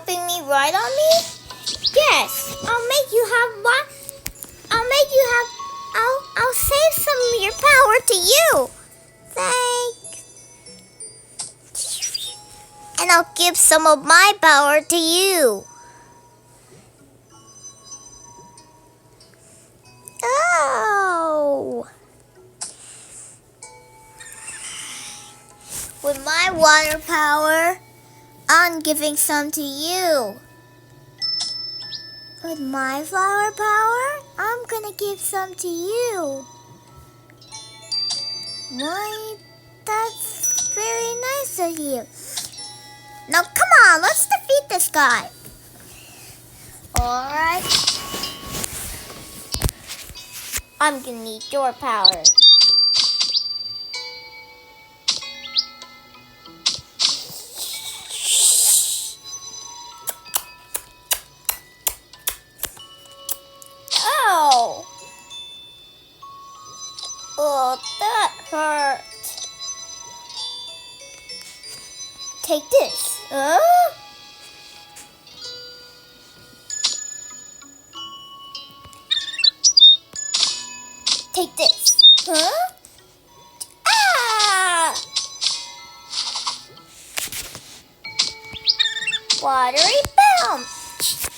jumping me right on me? Yes, I'll make you have what? I'll save some of your power to you. Thanks. And I'll give some of my power to you. Oh. With my water power, I'm giving some to you. With my flower power, I'm gonna give some to you. Why, that's very nice of you. Now come on, let's defeat this guy. Alright. I'm gonna need your power. Oh! Oh, that hurt. Take this. Take this. Huh? Ah! Watery bounce.